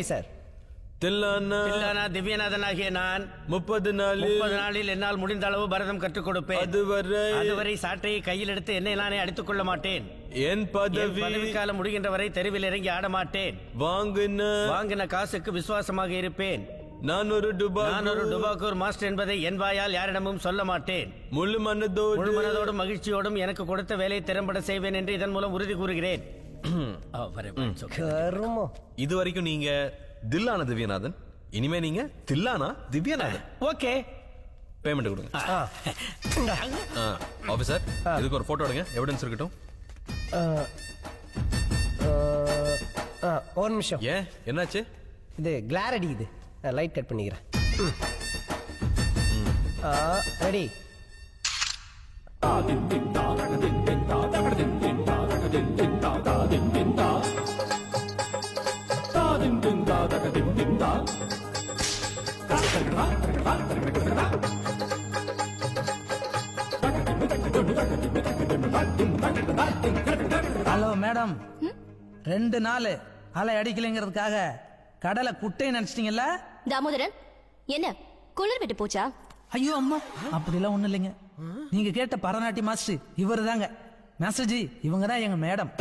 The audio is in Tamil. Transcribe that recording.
சார். தில்லானா திவ்யநாதனாகிய நான் 30 நாளில் என்னால் முடிந்த அளவு பரதம் கற்றுக் கொடுப்பேன். அதுவரை சாட்டையை கையில் எடுத்து என்னை நானே அடித்துக் கொள்ள மாட்டேன். என் பதவி காலம் முடிகின்ற வரை தெருவில் இறங்கி ஆட மாட்டேன். வாங்கின காசுக்கு விசுவாசமாக இருப்பேன். நான் ஒரு டுபாக்கூர் மாஸ்டர் என்பதை என் வாயால் யாரிடமும் சொல்ல மாட்டேன். முழு மனதோடும் மகிழ்ச்சியோடும் எனக்கு கொடுத்த வேலையை திறம்பட செய்வேன் என்று இதன் மூலம் உறுதி கூறுகிறேன். இது வரைக்கும் நீங்க தில்லானா திவ்யநாதன், இனிமே நீங்க தில்லானா திவ்யநாதன். ஓகே, பேமெண்ட் கொடுங்க. ஆபீசர், இதுக்கு ஒரு போட்டோ எடுங்க, எவிடன்ஸ் இருக்கட்டும். ஒரு நிமிஷம். ஏன், என்னாச்சு? இது கிளார் அடிக்குது, லைட் கட் பண்ணிக்கிறேன். ரெடி? ஹலோ மேடம், 2 நாள் அலை அடிக்கலைங்கிறதுக்காக கடலை குட்டை நினைச்சிட்டீங்கல்ல? தாமோதரன், என்ன குளிர் விட்டு போச்சா? ஐயோ அம்மா, அப்படிலாம் ஒண்ணு இல்லைங்க. நீங்க கேட்ட பரநாட்டி மாஸ்டர் இவரு தாங்க. மெசேஜ் இவங்க தான் எங்க மேடம்.